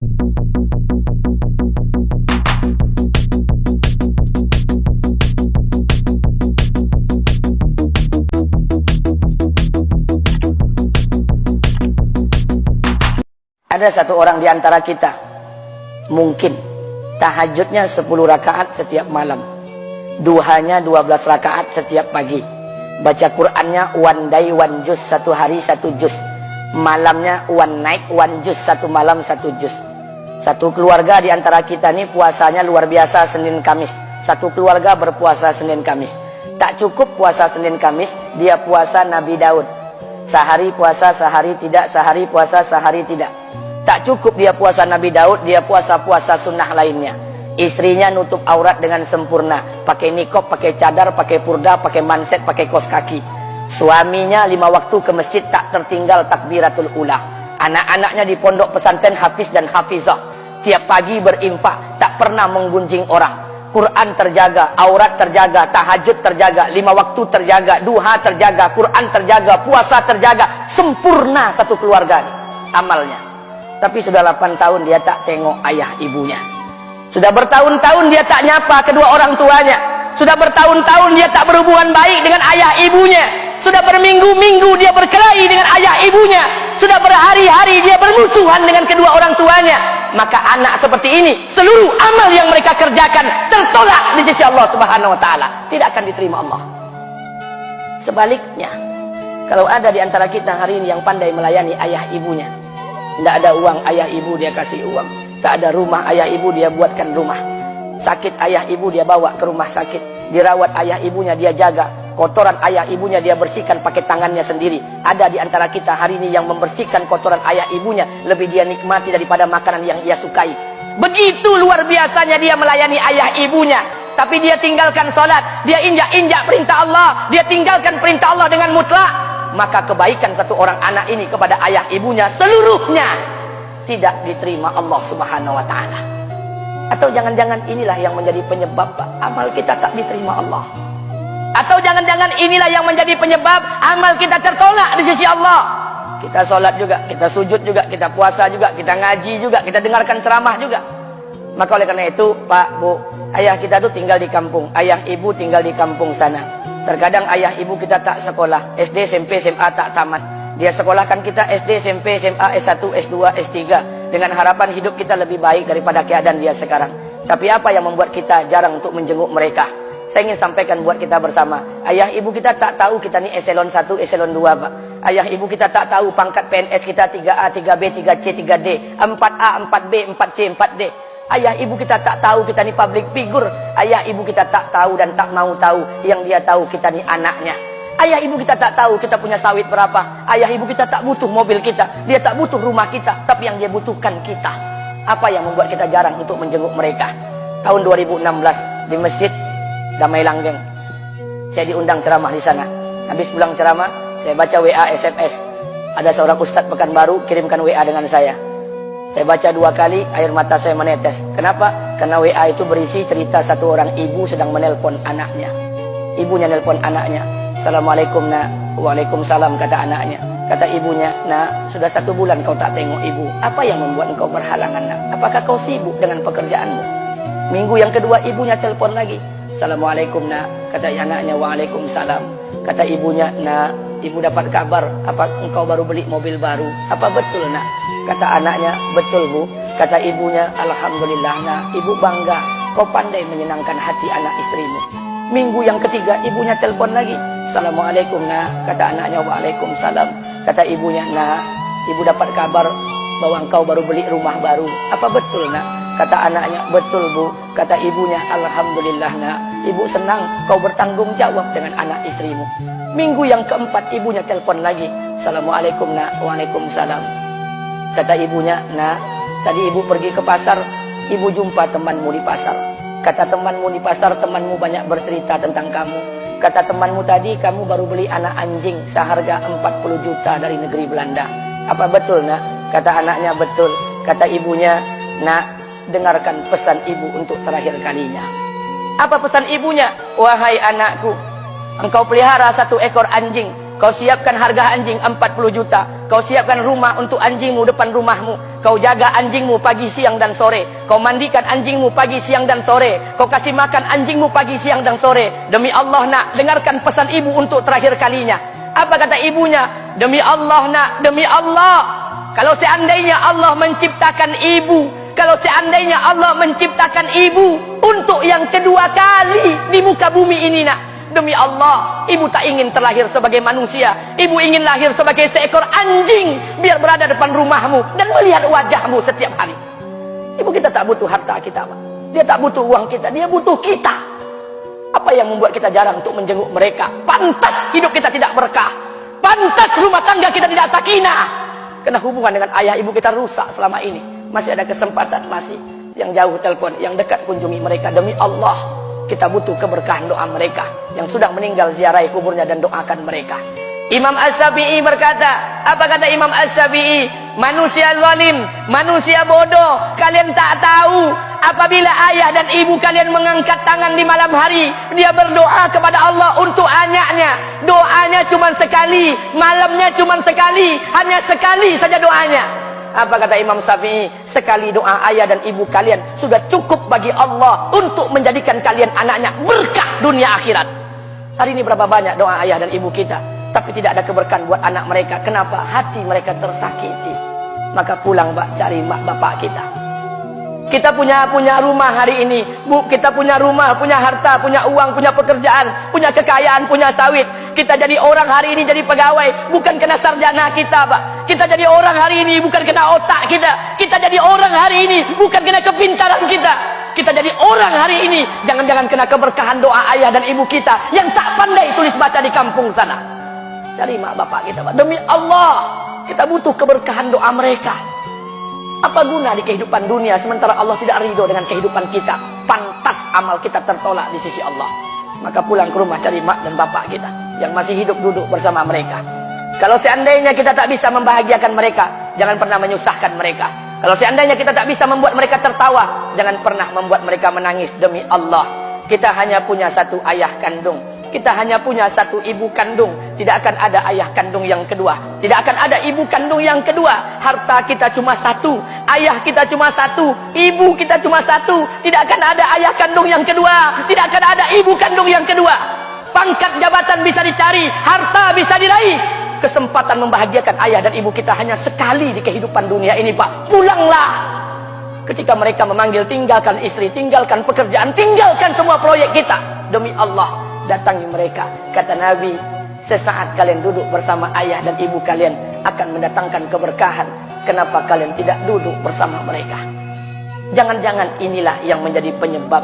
Ada satu orang di antara kita mungkin tahajudnya 10 rakaat setiap malam, duhanya 12 rakaat setiap pagi, baca Qur'annya one day one juz, satu hari satu juz, malamnya one night one juz, satu malam satu juz. Satu keluarga di antara kita ini puasanya luar biasa Senin Kamis. Satu keluarga berpuasa Senin Kamis. Tak cukup puasa Senin Kamis, dia puasa Nabi Daud. Sehari puasa, sehari tidak, sehari puasa, sehari tidak. Tak cukup dia puasa Nabi Daud, dia puasa-puasa sunnah lainnya. Istrinya nutup aurat dengan sempurna, pakai nikob, pakai cadar, pakai purda, pakai manset, pakai kos kaki. Suaminya 5 waktu ke masjid tak tertinggal takbiratul ula. Anak-anaknya di pondok pesantren hafiz dan hafizah. Tiap pagi berinfak, tak pernah menggunjing orang. Quran terjaga, aurat terjaga, tahajud terjaga, 5 waktu terjaga, duha terjaga, Quran terjaga, puasa terjaga. Sempurna satu keluarga nih, amalnya. Tapi sudah 8 tahun dia tak tengok ayah ibunya. Sudah bertahun-tahun dia tak nyapa kedua orang tuanya. Sudah bertahun-tahun dia tak berhubungan baik dengan ayah ibunya. Sudah berminggu-minggu dia berkelahi dengan ayah ibunya. Sudah berhari-hari dia bermusuhan dengan kedua orang tuanya. Maka anak seperti ini, seluruh amal yang mereka kerjakan tertolak di sisi Allah Subhanahu wa taala, tidak akan diterima Allah. Sebaliknya, kalau ada di antara kita hari ini yang pandai melayani ayah ibunya, tidak ada uang ayah ibu dia kasih uang, tak ada rumah ayah ibu dia buatkan rumah, sakit ayah ibu dia bawa ke rumah sakit, dirawat ayah ibunya dia jaga, kotoran ayah ibunya dia bersihkan pakai tangannya sendiri. Ada di antara kita hari ini yang membersihkan kotoran ayah ibunya lebih dia nikmati daripada makanan yang ia sukai. Begitu luar biasanya dia melayani ayah ibunya. Tapi dia tinggalkan sholat, dia injak-injak perintah Allah, dia tinggalkan perintah Allah dengan mutlak. Maka kebaikan satu orang anak ini kepada ayah ibunya seluruhnya tidak diterima Allah Subhanahu wa taala. Atau jangan-jangan inilah yang menjadi penyebab amal kita tak diterima Allah. Atau jangan-jangan inilah yang menjadi penyebab amal kita tertolak di sisi Allah. Kita sholat juga, kita sujud juga, kita puasa juga, kita ngaji juga, kita dengarkan ceramah juga. Maka oleh karena itu, Pak, Bu, ayah kita tuh tinggal di kampung, ayah ibu tinggal di kampung sana. Terkadang ayah ibu kita tak sekolah, SD, SMP, SMA tak tamat. Dia sekolahkan kita SD, SMP, SMA, S1, S2, S3 dengan harapan hidup kita lebih baik daripada keadaan dia sekarang. Tapi apa yang membuat kita jarang untuk menjenguk mereka? Saya ingin sampaikan buat kita bersama. Ayah ibu kita tak tahu kita ni eselon 1, eselon 2, Pak. Ayah ibu kita tak tahu pangkat PNS kita 3A, 3B, 3C, 3D, 4A, 4B, 4C, 4D. Ayah ibu kita tak tahu kita ni public figure. Ayah ibu kita tak tahu dan tak mau tahu. Yang dia tahu kita ni anaknya. Ayah ibu kita tak tahu kita punya sawit berapa. Ayah ibu kita tak butuh mobil kita. Dia tak butuh rumah kita. Tapi yang dia butuhkan kita. Apa yang membuat kita jarang untuk menjenguk mereka? Tahun 2016 di Masjid Damai Langgeng, saya diundang ceramah di sana. Habis pulang ceramah, saya baca WA SMS. Ada seorang ustadz Pekanbaru kirimkan WA dengan saya. Saya baca 2 kali, air mata saya menetes. Kenapa? Karena WA itu berisi cerita satu orang ibu sedang menelpon anaknya. Ibunya nelpon anaknya. Assalamualaikum nak. Waalaikumsalam, kata anaknya. Kata ibunya, nak, sudah 1 bulan kau tak tengok ibu. Apa yang membuat engkau berhalangan, nak? Apakah kau sibuk dengan pekerjaanmu? Minggu yang kedua ibunya telepon lagi. Assalamualaikum nak. Kata anaknya, waalaikumsalam. Kata ibunya, nak, ibu dapat kabar apa engkau baru beli mobil baru. Apa betul nak? Kata anaknya, betul bu. Kata ibunya, alhamdulillah nak, ibu bangga. Kau pandai menyenangkan hati anak istrimu. Minggu yang ketiga ibunya telepon lagi. Assalamualaikum nak. Kata anaknya, waalaikumsalam. Kata ibunya, nak, ibu dapat kabar bahwa engkau baru beli rumah baru. Apa betul nak? Kata anaknya, betul bu. Kata ibunya, alhamdulillah nak, ibu senang kau bertanggung jawab dengan anak istrimu. Minggu yang keempat ibunya telepon lagi. Assalamualaikum nak. Waalaikumsalam. Kata ibunya, nak, tadi ibu pergi ke pasar, ibu jumpa temanmu di pasar. Kata temanmu di pasar, temanmu banyak bercerita tentang kamu. Kata temanmu tadi, kamu baru beli anak anjing seharga 40 juta dari negeri Belanda. Apa betul nak? Kata anaknya, betul. Kata ibunya, nak, dengarkan pesan ibu untuk terakhir kalinya. Apa pesan ibunya? Wahai anakku, engkau pelihara 1 ekor anjing. Kau siapkan harga anjing 40 juta. Kau siapkan rumah untuk anjingmu depan rumahmu. Kau jaga anjingmu pagi, siang, dan sore. Kau mandikan anjingmu pagi, siang, dan sore. Kau kasih makan anjingmu pagi, siang, dan sore. Demi Allah nak, dengarkan pesan ibu untuk terakhir kalinya. Apa kata ibunya? Demi Allah nak, demi Allah, kalau seandainya Allah menciptakan ibu, kalau seandainya Allah menciptakan ibu untuk yang kedua kali di muka bumi ini nak, demi Allah, ibu tak ingin terlahir sebagai manusia. Ibu ingin lahir sebagai seekor anjing, biar berada depan rumahmu dan melihat wajahmu setiap hari. Ibu kita tak butuh harta kita, Pak. Dia tak butuh uang kita, dia butuh kita. Apa yang membuat kita jarang untuk menjenguk mereka? Pantas hidup kita tidak berkah. Pantas rumah tangga kita tidak sakinah. Karena hubungan dengan ayah ibu kita rusak selama ini. Masih ada kesempatan, masih yang jauh telepon, yang dekat kunjungi mereka. Demi Allah, kita butuh keberkahan doa mereka. Yang sudah meninggal, ziarahi kuburnya dan doakan mereka. Imam As-Syafi'i berkata, apa kata Imam As-Syafi'i? Manusia zalim, manusia bodoh, kalian tak tahu apabila ayah dan ibu kalian mengangkat tangan di malam hari, dia berdoa kepada Allah untuk anaknya. Doanya cuma sekali, malamnya cuma sekali, hanya sekali saja doanya. Apa kata Imam Syafi'i? Sekali doa ayah dan ibu kalian sudah cukup bagi Allah untuk menjadikan kalian anaknya berkah dunia akhirat. Hari ini berapa banyak doa ayah dan ibu kita, tapi tidak ada keberkahan buat anak mereka. Kenapa? Hati mereka tersakiti. Maka pulang, Pak, cari mak bapak kita. Kita punya rumah hari ini, Bu, kita punya rumah, punya harta, punya uang, punya pekerjaan, punya kekayaan, punya sawit. Kita jadi orang hari ini, jadi pegawai, bukan kena sarjana kita, Pak. Kita jadi orang hari ini bukan kena otak kita. Kita jadi orang hari ini bukan kena kepintaran kita. Kita jadi orang hari ini jangan-jangan kena keberkahan doa ayah dan ibu kita yang tak pandai tulis baca di kampung sana. Cari mak bapak kita, Pak. Demi Allah, kita butuh keberkahan doa mereka. Apa guna di kehidupan dunia sementara Allah tidak ridho dengan kehidupan kita? Pantas amal kita tertolak di sisi Allah. Maka pulang ke rumah, cari mak dan bapak kita yang masih hidup, duduk bersama mereka. Kalau seandainya kita tak bisa membahagiakan mereka, jangan pernah menyusahkan mereka. Kalau seandainya kita tak bisa membuat mereka tertawa, jangan pernah membuat mereka menangis. Demi Allah, kita hanya punya satu ayah kandung, kita hanya punya satu ibu kandung. Tidak akan ada ayah kandung yang kedua, tidak akan ada ibu kandung yang kedua. Harta kita cuma satu, ayah kita cuma satu, ibu kita cuma satu. Tidak akan ada ayah kandung yang kedua, tidak akan ada ibu kandung yang kedua. Pangkat jabatan bisa dicari, harta bisa diraih. Kesempatan membahagiakan ayah dan ibu kita hanya sekali di kehidupan dunia ini, Pak. Pulanglah. Ketika mereka memanggil, tinggalkan istri, tinggalkan pekerjaan, tinggalkan semua proyek kita. Demi Allah, datangi mereka. Kata Nabi, sesaat kalian duduk bersama ayah dan ibu kalian akan mendatangkan keberkahan. Kenapa kalian tidak duduk bersama mereka? Jangan-jangan inilah yang menjadi penyebab